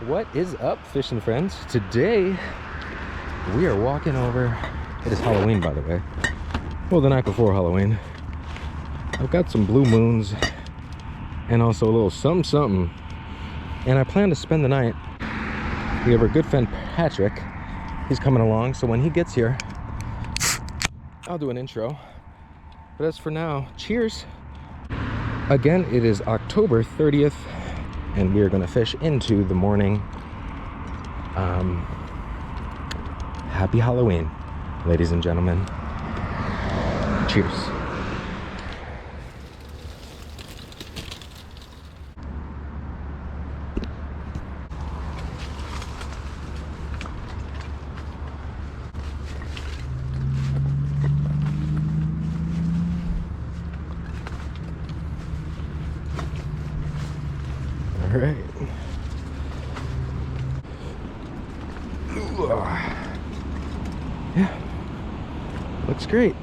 What is up, fishing friends? Today we are walking over. It is Halloween, by the way. Well, the night before Halloween. I've got some blue moons and also a little something, and I plan to spend the night. We have our good friend Patrick. He's coming along, so when he gets here I'll do an intro. But as for now, cheers. Again, it is October 30th and we are going to fish into the morning. Happy Halloween, ladies and gentlemen. Cheers. All right. Yeah, looks great.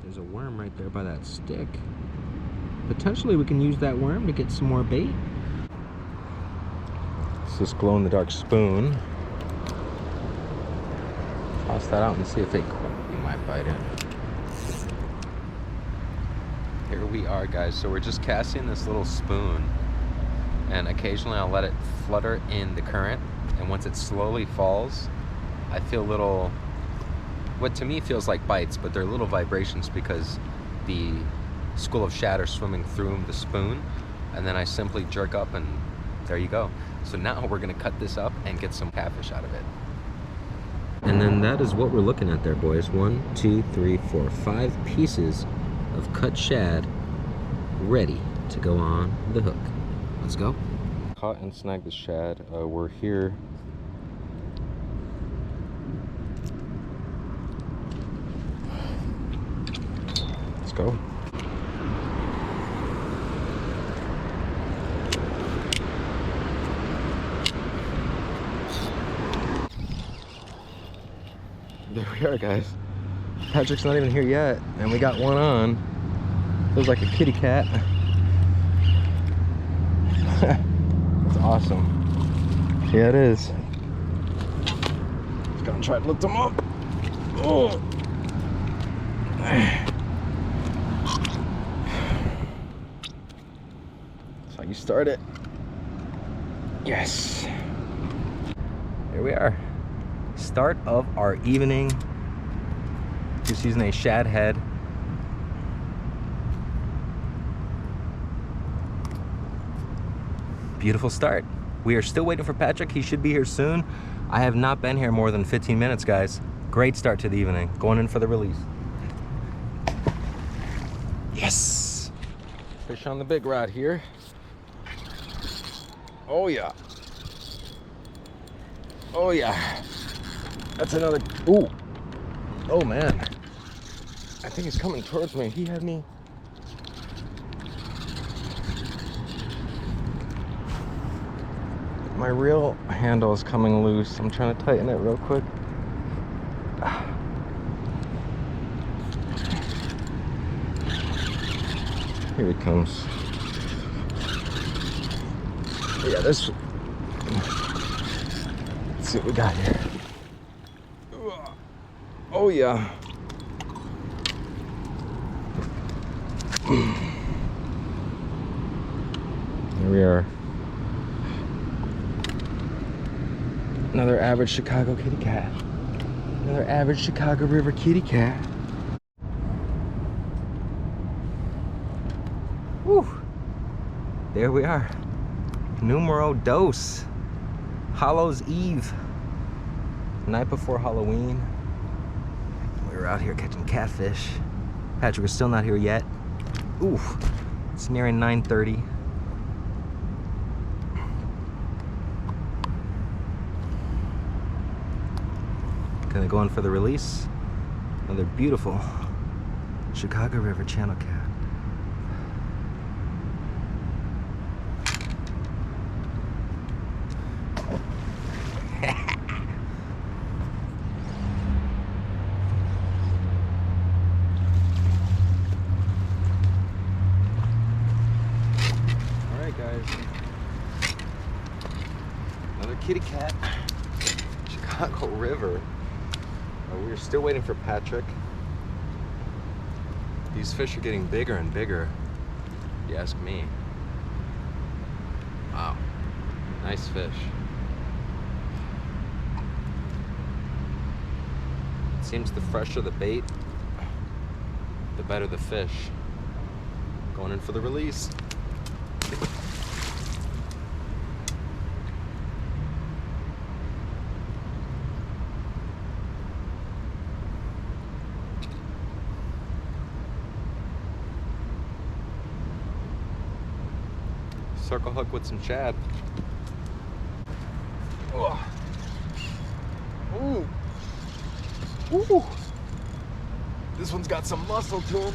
There's a worm right there by that stick. Potentially we can use that worm to get some more bait. It's this glow-in-the-dark spoon. Toss that out and see if it might bite it. Here we are, guys. So we're just casting this little spoon, and occasionally I'll let it flutter in the current, and once it slowly falls, I feel little, what to me feels like bites, but they're little vibrations because the school of shad are swimming through the spoon, and then I simply jerk up and there you go. So now we're gonna cut this up and get some catfish out of it. And then that is what we're looking at there, boys. 1, 2, 3, 4, 5 pieces of cut shad ready to go on the hook. Let's go. Caught and snagged the shad. We're here. Let's go. There we are, guys. Patrick's not even here yet, and we got one on. Feels like a kitty cat. That's awesome. Yeah, it is. Just gonna try to lift him up. Oh. That's how you start it. Yes. Here we are. Start of our evening. Just using a shad head. Beautiful start. We are still waiting for Patrick. He should be here soon. I have not been here more than 15 minutes, guys. Great start to the evening. Going in for the release. Yes! Fish on the big rod here. Oh yeah. Oh yeah. That's another, ooh. Oh man. I think he's coming towards me. He had me. My reel handle is coming loose. I'm trying to tighten it real quick. Here he comes. Yeah, this. Let's see what we got here. Oh yeah. Here we are. Another average Chicago kitty cat. Another average Chicago River kitty cat. Woo! There we are. Numero dos. Hallows Eve. Night before Halloween. We were out here catching catfish. Patrick is still not here yet. Ooh, it's nearing 9:30. Gonna go in for the release. Another beautiful Chicago River channel cat. kitty cat. Chicago River. We're still waiting for Patrick. These fish are getting bigger and bigger, if you ask me. Wow, nice fish. It seems the fresher the bait, the better the fish. Going in for the release. Circle hook with some shad. Oh. Ooh. Ooh. This one's got some muscle to him.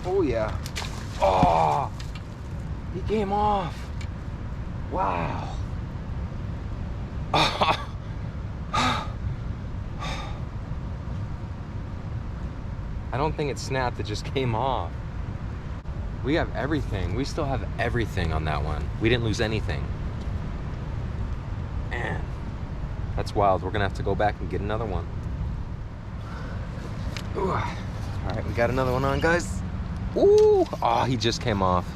Oh yeah. Oh, he came off. Wow. I don't think it snapped, it just came off. We have everything. We still have everything on that one. We didn't lose anything. Man, that's wild. We're gonna have to go back and get another one. Ooh. All right, we got another one on, guys. Ooh, oh, he just came off.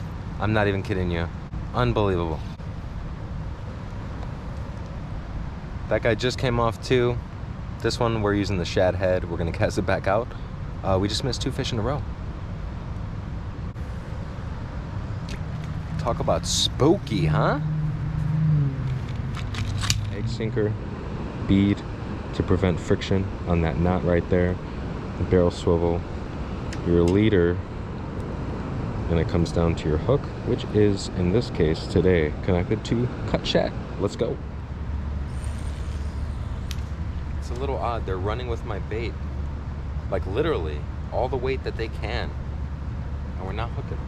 I'm not even kidding you. Unbelievable. That guy just came off too. This one, we're using the shad head. We're gonna cast it back out. We just missed 2 fish in a row. Talk about spooky, huh? Egg sinker, bead to prevent friction on that knot right there. The barrel swivel, your leader, and it comes down to your hook, which is, in this case today, connected to cut shad. Let's go. It's a little odd. They're running with my bait, like literally all the weight that they can, and we're not hooking.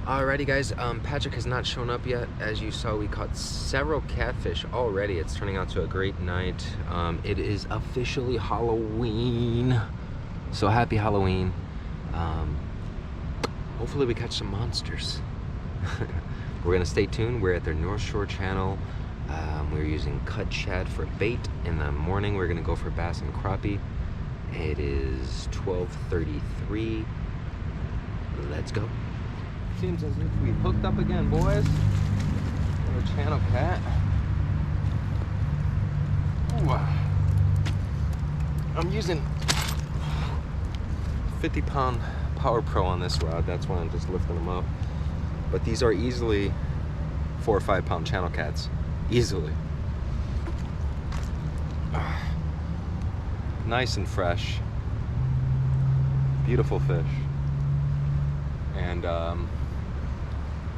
Alrighty guys, Patrick has not shown up yet. As you saw, we caught several catfish already. It's turning out to a great night. It is officially Halloween. So happy Halloween. Hopefully we catch some monsters. We're gonna stay tuned. We're at their North Shore channel. We're using cut shad for bait. In the morning, we're gonna go for bass and crappie. It is 12:33. Let's go. Seems as if we hooked up again, boys. Another channel cat. Ooh. I'm using 50-pound Power Pro on this rod. That's why I'm just lifting them up. But these are easily 4 or 5 pound channel cats. Easily. Nice and fresh. Beautiful fish. And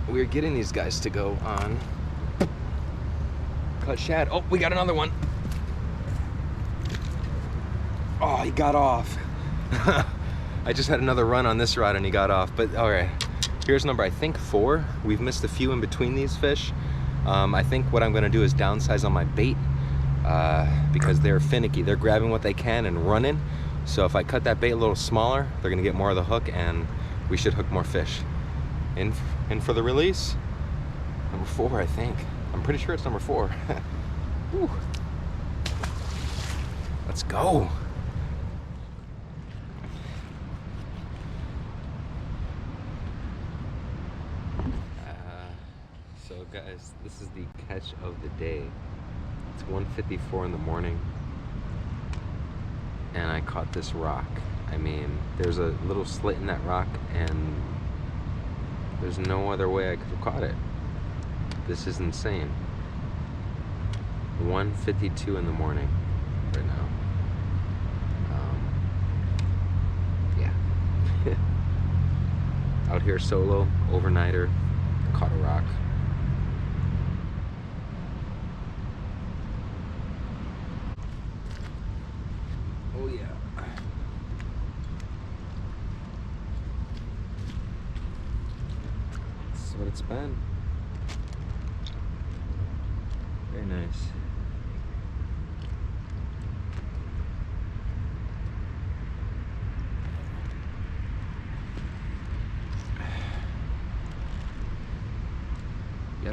we're getting these guys to go on cut shad. Oh, we got another one. Oh, he got off. I just had another run on this rod and he got off. But all right, here's number, I think 4. We've missed a few in between these fish. I think what I'm gonna do is downsize on my bait because they're finicky. They're grabbing what they can and running. So if I cut that bait a little smaller, they're gonna get more of the hook and we should hook more fish. In for the release. Number 4, I think. I'm pretty sure it's number 4. Whew. Let's go. So guys, this is the catch of the day. It's 1:54 in the morning. And I caught this rock. I mean, there's a little slit in that rock and there's no other way I could have caught it. This is insane. 1:52 in the morning right now. Yeah. Out here solo, overnighter, caught a rock. Oh yeah. This is what it's been. Very nice.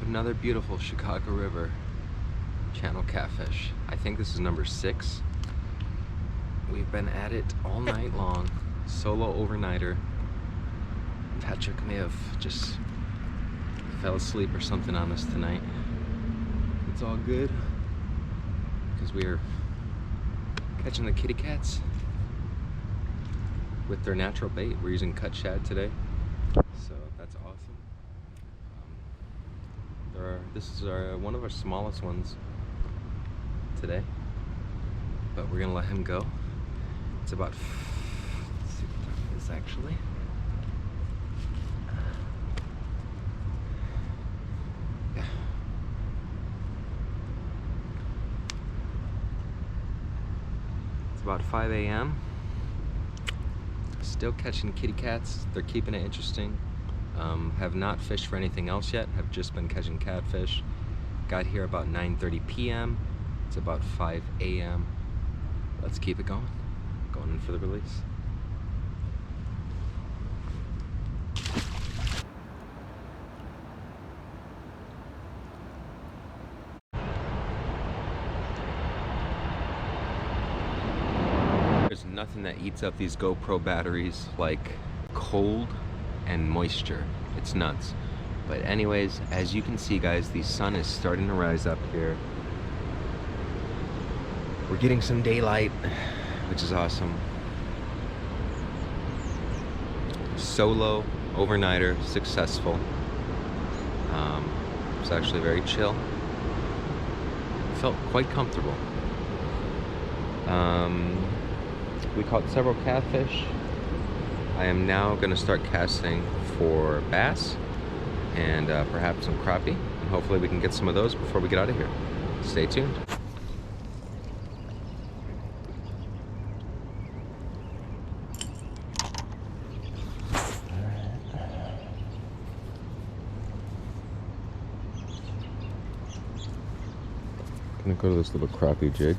Another beautiful Chicago River channel catfish. I think this is number 6. We've been at it all night long. Solo overnighter. Patrick may have just fell asleep or something on us tonight. It's all good because we are catching the kitty cats with their natural bait. We're using cut shad today, so that's awesome. This is one of our smallest ones today, but we're gonna let him go. It's about, let's see what time it is actually. Yeah. It's about 5 a.m. Still catching kitty cats. They're keeping it interesting. Have not fished for anything else yet. Have just been catching catfish. Got here about 9:30 p.m. It's about 5 a.m. Let's keep it going. Going in for the release. There's nothing that eats up these GoPro batteries like cold and moisture. It's nuts. But anyways, as you can see guys, the sun is starting to rise up here. We're getting some daylight, which is awesome. Solo overnighter successful. It's actually very chill. Felt quite comfortable. We caught several catfish. I am now going to start casting for bass and perhaps some crappie, and hopefully we can get some of those before we get out of here. Stay tuned. Gonna go to this little crappie jig.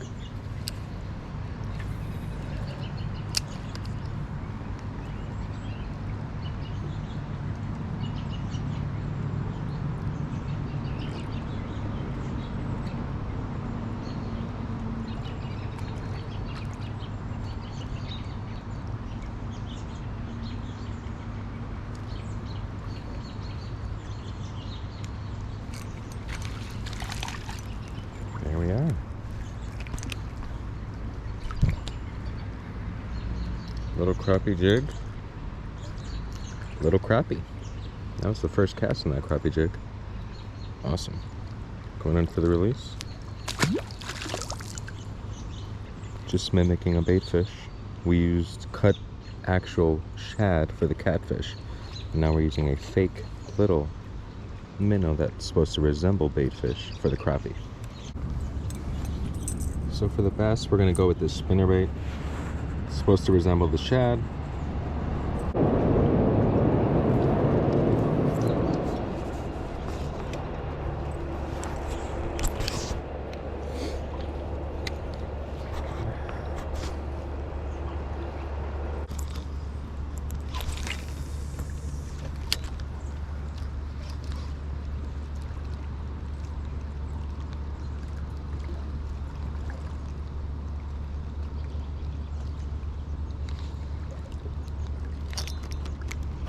There we are. Little crappie jig. Little crappie. That was the first cast on that crappie jig. Awesome. Going in for the release. Just mimicking a bait fish. We used cut actual shad for the catfish. And now we're using a fake little minnow that's supposed to resemble bait fish for the crappie. So for the bass, we're gonna go with this spinnerbait. It's supposed to resemble the shad.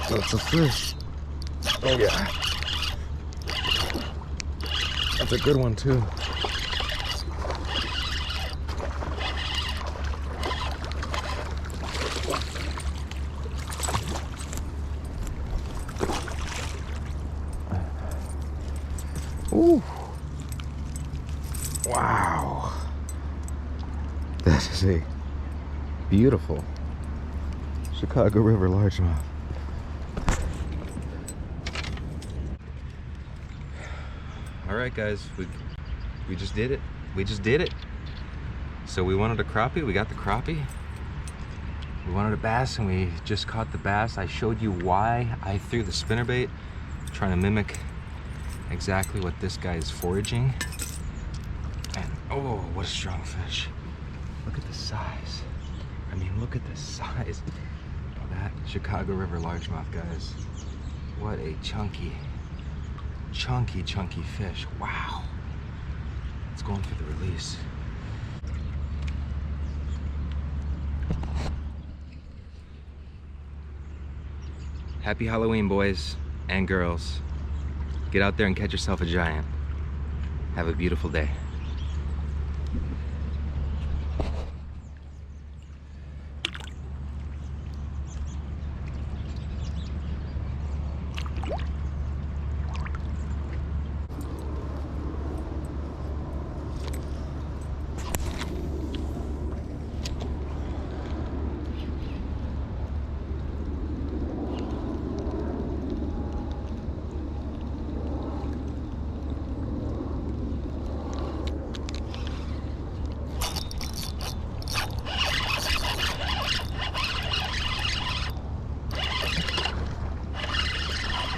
That's a fish. Oh yeah. That's a good one too. Ooh. Wow. That is a beautiful Chicago River largemouth. Alright guys, we just did it. We just did it. So we wanted a crappie, we got the crappie. We wanted a bass and we just caught the bass. I showed you why I threw the spinnerbait, trying to mimic exactly what this guy is foraging. And oh, what a strong fish. Look at the size. I mean, look at the size of that Chicago River largemouth, guys. What a chunky Chunky, chunky fish. Wow. It's going for the release. Happy Halloween, boys and girls. Get out there and catch yourself a giant. Have a beautiful day.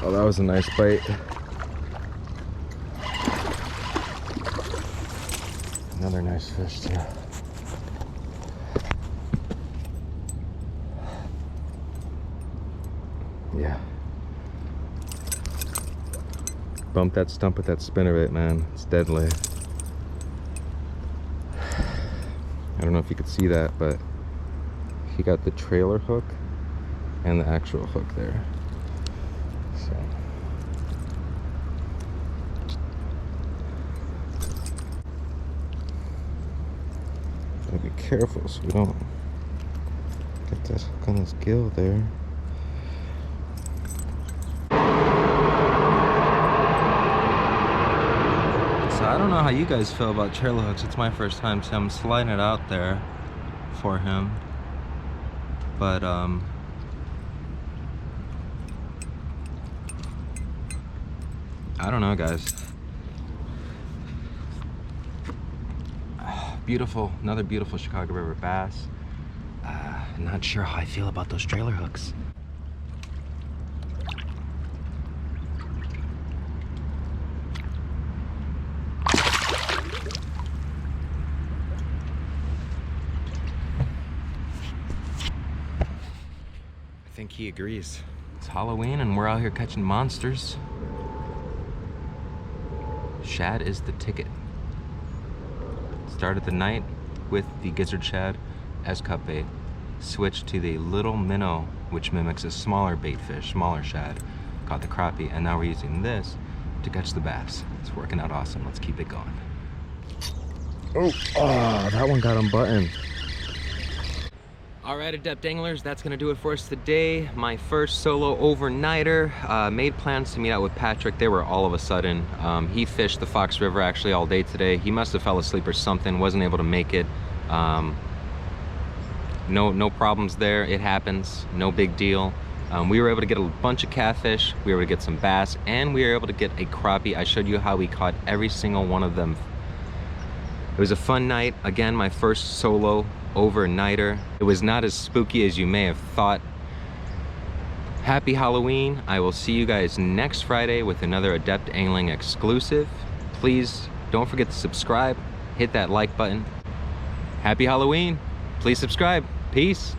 Oh, that was a nice bite. Another nice fish too. Yeah. Bump that stump with that spinnerbait, man. It's deadly. I don't know if you could see that, but he got the trailer hook and the actual hook there. So. Gotta be careful so we don't get that hook on his gill there. So I don't know how you guys feel about trailer hooks. It's my first time, so I'm sliding it out there for him. But I don't know, guys. Beautiful, another beautiful Chicago River bass. Not sure how I feel about those trailer hooks. I think he agrees. It's Halloween and we're out here catching monsters. Shad is the ticket. Started the night with the gizzard shad as cut bait. Switched to the little minnow, which mimics a smaller bait fish, smaller shad. Caught the crappie, and now we're using this to catch the bass. It's working out awesome. Let's keep it going. Oh, that one got unbuttoned. All right, adept anglers, that's gonna do it for us today. My first solo overnighter. Made plans to meet out with Patrick. They were all of a sudden. He fished the Fox River actually all day today. He must have fell asleep or something, wasn't able to make it. No problems there, it happens, no big deal. We were able to get a bunch of catfish, we were able to get some bass, and we were able to get a crappie. I showed you how we caught every single one of them. It was a fun night. Again, my first solo overnighter. It was not as spooky as you may have thought. Happy Halloween. I will see you guys next Friday with another Adept Angling exclusive. Please don't forget to subscribe, hit that like button. Happy Halloween. Please subscribe. Peace.